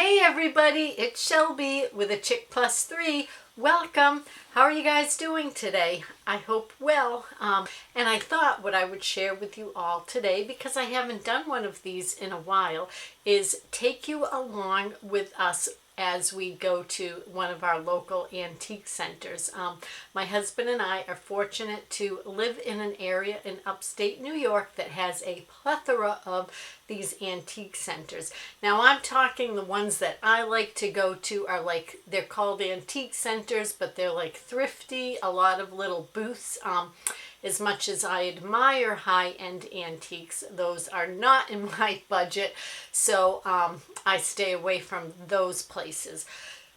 Hey everybody, it's Shelby with a Chick Plus 3. Welcome. How are you guys doing today? I hope well. And I thought what I would share with you all today, because I haven't done one of these in a while, is take you along with us as we go to one of our local antique centers. My husband and I are fortunate to live in an area in upstate New York that has a plethora of these antique centers. Now I'm talking the ones that I like to go to are like, they're called antique centers, but they're like thrifty, a lot of little booths. As much as I admire high-end antiques, those are not in my budget, so I stay away from those places.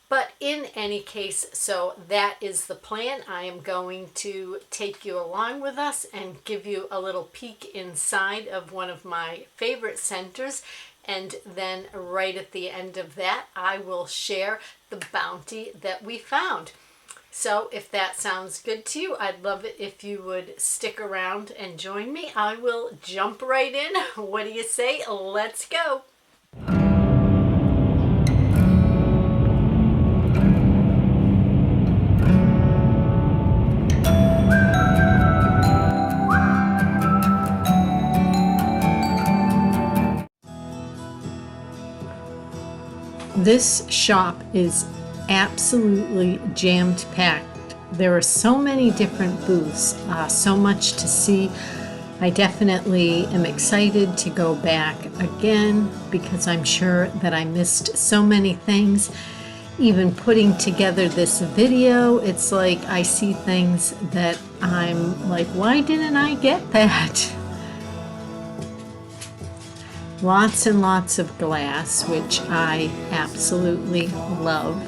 But in any case, so that is the plan. I am going to take you along with us and give you a little peek inside of one of my favorite centers. And then right at the end of that, I will share the bounty that we found. So if that sounds good to you, I'd love it if you would stick around and join me. I will jump right in. What do you say? Let's go. This shop is absolutely jammed packed. There are so many different booths, so much to see. I definitely am excited to go back again because I'm sure that I missed so many things. Even putting together this video, it's like I see things that I'm like, why didn't I get that? Lots and lots of glass, which I absolutely love.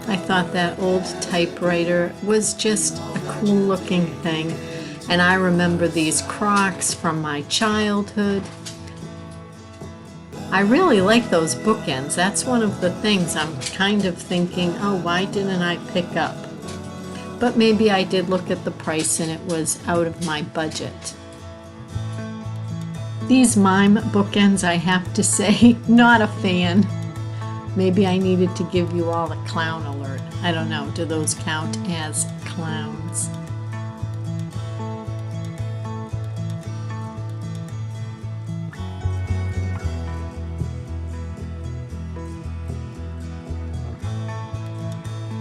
I thought that old typewriter was just a cool looking thing, and I remember these Crocs from my childhood. I really like those bookends. That's one of the things I'm kind of thinking, oh, why didn't I pick up? But maybe I did look at the price and it was out of my budget. These mime bookends, I have to say, not a fan. Maybe I needed to give you all a clown alert. I don't know, do those count as clowns?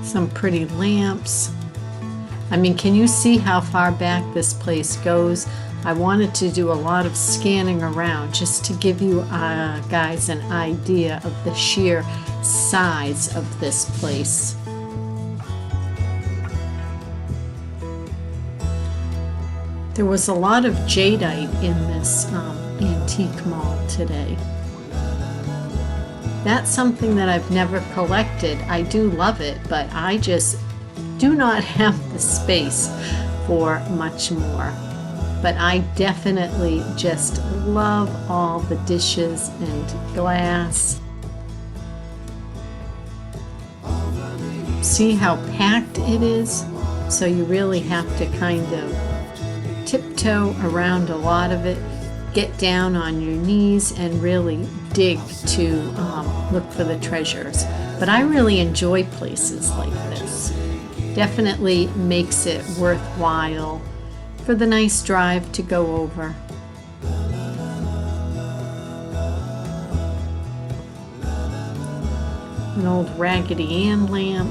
Some pretty lamps. I mean, can you see how far back this place goes? I wanted to do a lot of scanning around just to give you guys an idea of the sheer size of this place. There was a lot of jadeite in this antique mall today. That's something that I've never collected. I do love it, but I just do not have the space for much more. But I definitely just love all the dishes and glass. See how packed it is? So you really have to kind of tiptoe around a lot of it, get down on your knees and really dig to look for the treasures. But I really enjoy places like this. Definitely makes it worthwhile for the nice drive to go over. An old Raggedy Ann lamp.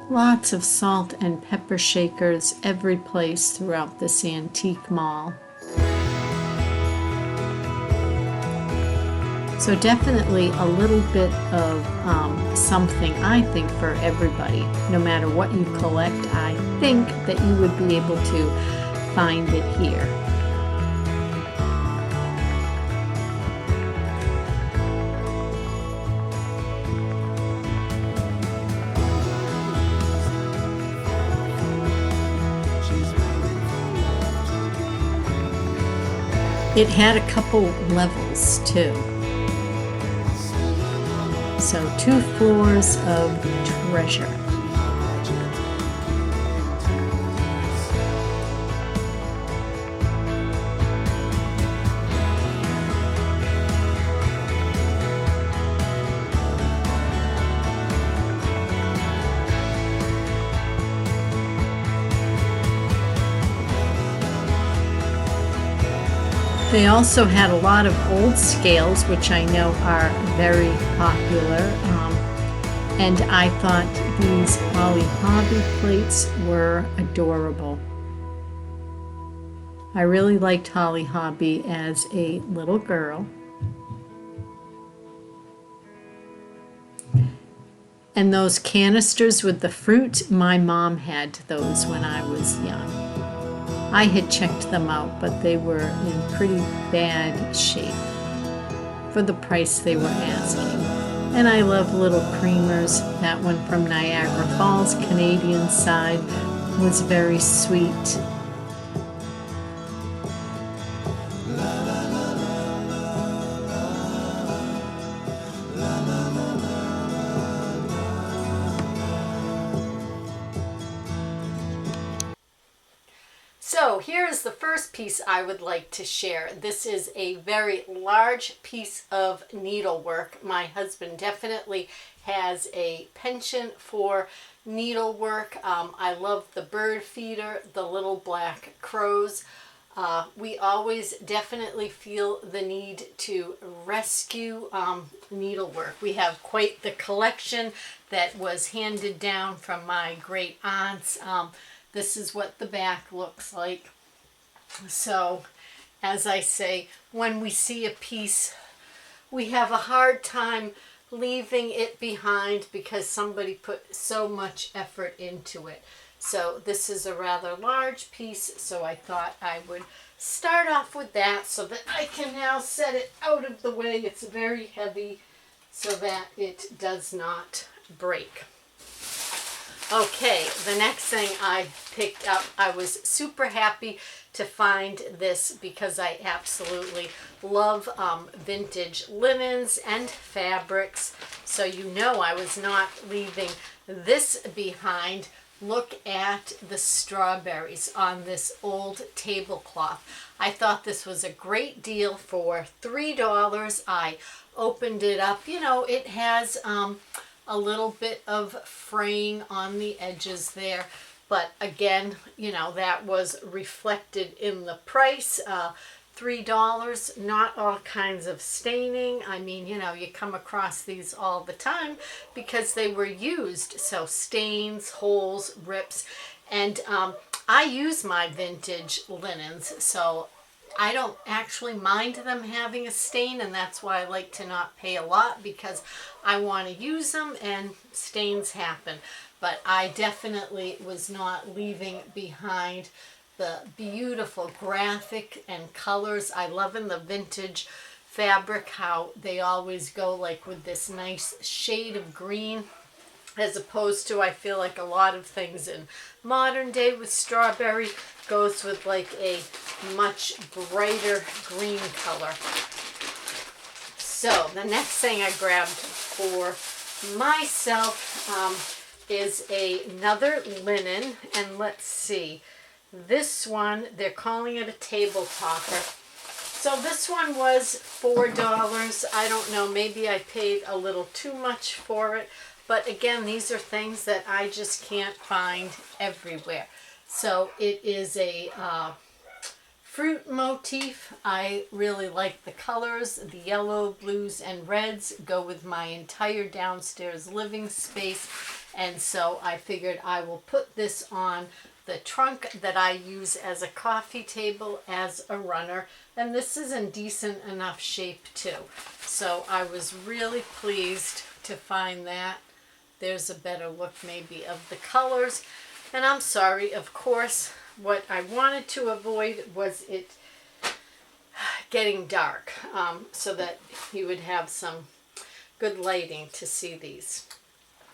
Lots of salt and pepper shakers every place throughout this antique mall. So definitely a little bit of something, I think, for everybody. No matter what you collect, I think that you would be able to find it here. It had a couple levels too. So 2 floors of treasure. They also had a lot of old scales, which I know are very popular. And I thought these Holly Hobby plates were adorable. I really liked Holly Hobby as a little girl. And those canisters with the fruit, my mom had those when I was young. I had checked them out, but they were in pretty bad shape for the price they were asking. And I love little creamers. That one from Niagara Falls, Canadian side, was very sweet. So here's the first piece I would like to share. This is a very large piece of needlework. My husband definitely has a penchant for needlework. I love the bird feeder, the little black crows. We always definitely feel the need to rescue needlework. We have quite the collection that was handed down from my great aunts. This is what the back looks like. So, as I say, when we see a piece, we have a hard time leaving it behind because somebody put so much effort into it. So this is a rather large piece, so I thought I would start off with that so that I can now set it out of the way. It's very heavy so that it does not break. Okay, the next thing I picked up, I was super happy to find this because I absolutely love vintage linens and fabrics. So you know I was not leaving this behind. Look at the strawberries on this old tablecloth. I thought this was a great deal for $3. I opened it up. You know, it has a little bit of fraying on the edges there, but again, you know, that was reflected in the price. $3, not all kinds of staining. I mean, you know, you come across these all the time because they were used. So stains, holes, rips, and I use my vintage linens, so I don't actually mind them having a stain, and that's why I like to not pay a lot because I want to use them and stains happen. But I definitely was not leaving behind the beautiful graphic and colors. I love in the vintage fabric how they always go like with this nice shade of green, as opposed to, I feel like a lot of things in modern day with strawberry goes with like a much brighter green color. So the next thing I grabbed for myself is another linen, and let's see, this one, they're calling it a table topper. So this one was $4. I don't know, maybe I paid a little too much for it, but again, these are things that I just can't find everywhere. So it is a fruit motif. I really like the colors. The yellow, blues, and reds go with my entire downstairs living space. And so I figured I will put this on the trunk that I use as a coffee table as a runner. And this is in decent enough shape too. So I was really pleased to find that. There's a better look maybe of the colors. And I'm sorry, of course, what I wanted to avoid was it getting dark, so that you would have some good lighting to see these.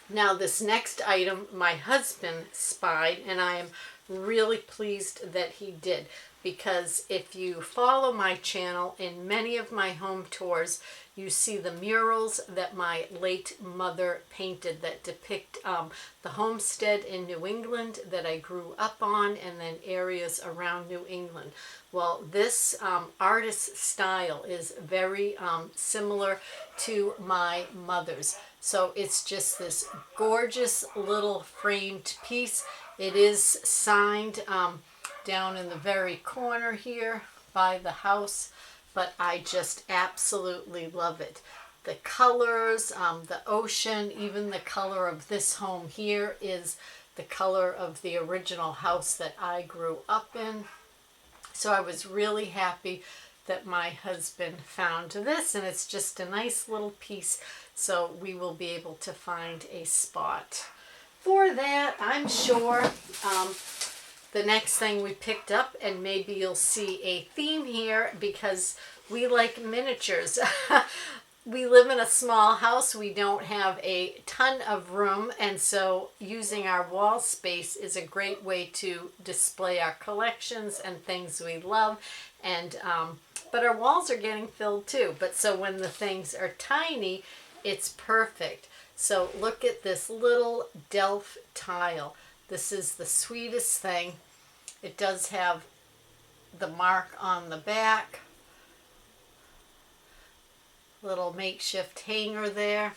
Now this next item my husband spied, and I am really pleased that he did. because if you follow my channel, in many of my home tours, you see the murals that my late mother painted that depict the homestead in New England that I grew up on, and then areas around New England. Well, this artist style is very similar to my mother's. So it's just this gorgeous little framed piece. It is signed down in the very corner here by the house, but I just absolutely love it. The colors, the ocean, even the color of this home here is the color of the original house that I grew up in. So I was really happy that my husband found this, and it's just a nice little piece, so we will be able to find a spot for that, I'm sure. The next thing we picked up, and maybe you'll see a theme here because we like miniatures. We live in a small house. We don't have a ton of room, and so using our wall space is a great way to display our collections and things we love. And but our walls are getting filled too. But so when the things are tiny, it's perfect. So look at this little Delft tile. This is the sweetest thing. It does have the mark on the back. Little makeshift hanger there.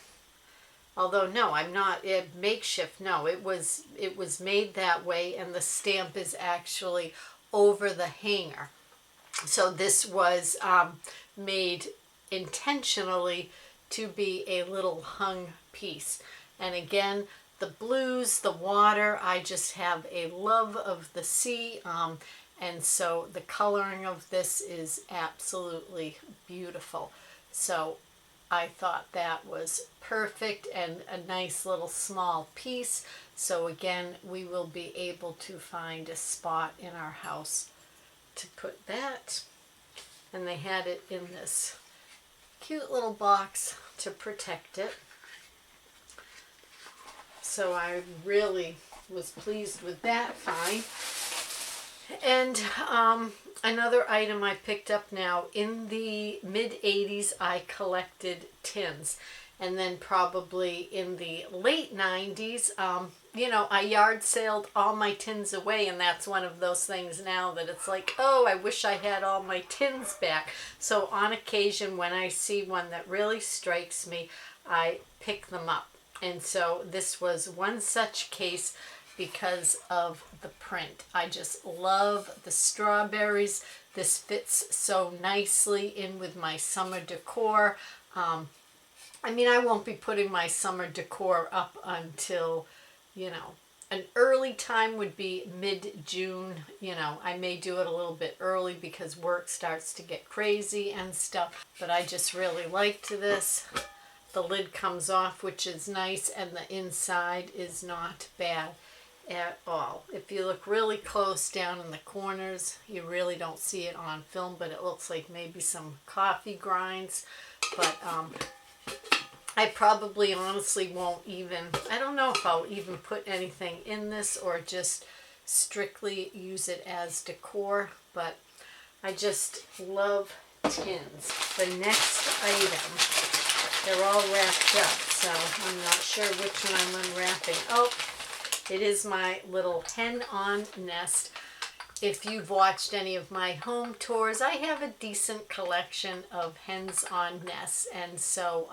Although no, I'm not makeshift. No, it was made that way, and the stamp is actually over the hanger. So this was made intentionally to be a little hung piece. And again, the blues, the water, I just have a love of the sea, and so the coloring of this is absolutely beautiful. So I thought that was perfect and a nice little small piece. So again, we will be able to find a spot in our house to put that. And they had it in this cute little box to protect it. So I really was pleased with that find. And another item I picked up now, in the mid-80s I collected tins, and then probably in the late 90s you know, I yard saled all my tins away, and that's one of those things now that it's like, oh, I wish I had all my tins back. So on occasion, when I see one that really strikes me, I pick them up. And so this was one such case because of the print. I just love the strawberries. This fits so nicely in with my summer decor. I mean, I won't be putting my summer decor up until, you know, an early time would be mid-June. You know, I may do it a little bit early because work starts to get crazy and stuff. But I just really liked this. The lid comes off, which is nice, and the inside is not bad at all. If you look really close down in the corners, you really don't see it on film, but it looks like maybe some coffee grinds. But I probably honestly won't even, I don't know if I'll even put anything in this or just strictly use it as decor, but I just love tins. The next item, they're all wrapped up, so I'm not sure which one I'm unwrapping. Oh, it is my little hen-on nest. If you've watched any of my home tours, I have a decent collection of hens on nests, and so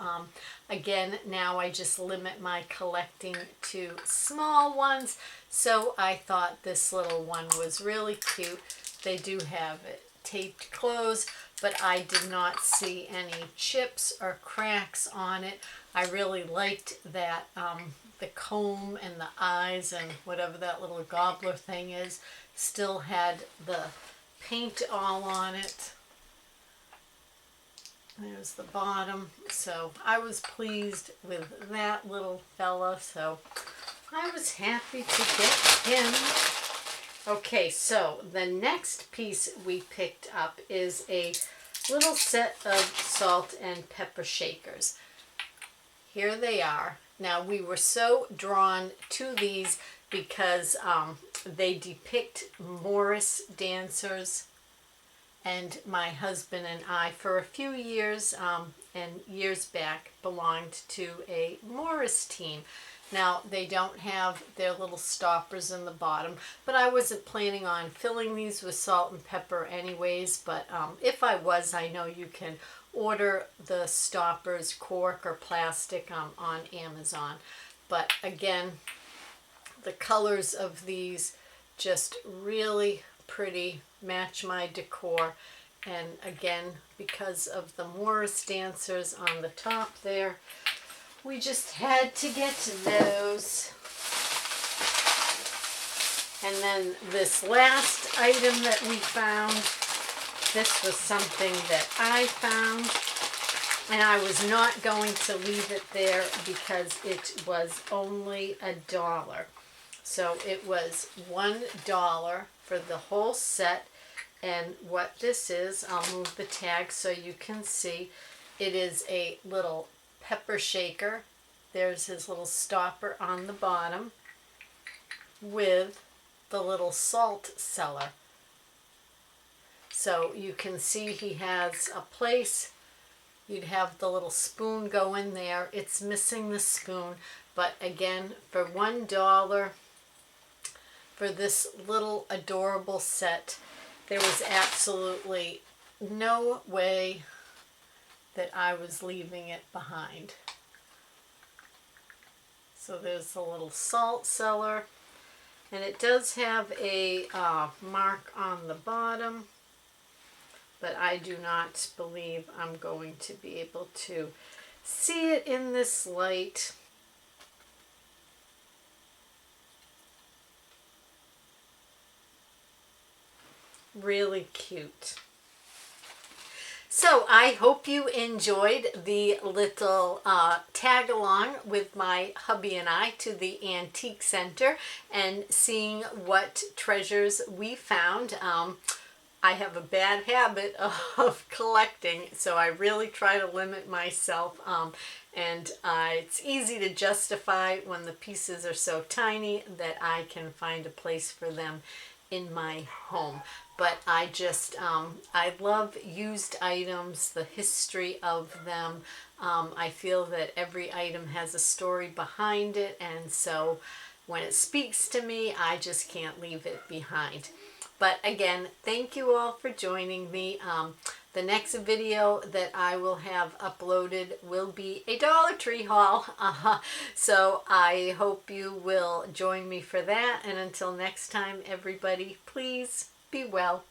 again, now I just limit my collecting to small ones, so I thought this little one was really cute. They do have it taped closed, but I did not see any chips or cracks on it. I really liked that the comb and the eyes and whatever that little gobbler thing is still had the paint all on it. There's the bottom. So I was pleased with that little fella, so I was happy to get him. Okay, so the next piece we picked up is a little set of salt and pepper shakers. Here they are. Now, we were so drawn to these because they depict Morris dancers and my husband and I, for a few years and years back, belonged to a Morris team. Now, they don't have their little stoppers in the bottom, but I wasn't planning on filling these with salt and pepper anyways, but if I was, I know you can order the stoppers, cork or plastic, on Amazon. But again, the colors of these just really pretty, match my decor. And again, because of the Morris dancers on the top there, we just had to get those. And then this last item that we found, this was something that I found, and I was not going to leave it there because it was only $1. So it was $1 for the whole set. And what this is, I'll move the tag so you can see, it is a little pepper shaker. There's his little stopper on the bottom with the little salt cellar. So you can see he has a place. You'd have the little spoon go in there. It's missing the spoon, but again, for $1 for this little adorable set, there was absolutely no way that I was leaving it behind. So there's a little salt cellar, and it does have a mark on the bottom, but I do not believe I'm going to be able to see it in this light. Really cute. So I hope you enjoyed the little tag along with my hubby and I to the antique center and seeing what treasures we found. I have a bad habit of collecting, so I really try to limit myself, and it's easy to justify when the pieces are so tiny that I can find a place for them in my home. But I just, I love used items, the history of them. I feel that every item has a story behind it, and so when it speaks to me, I just can't leave it behind. But again, thank you all for joining me. The next video that I will have uploaded will be a Dollar Tree haul. So I hope you will join me for that. And until next time, everybody, please be well.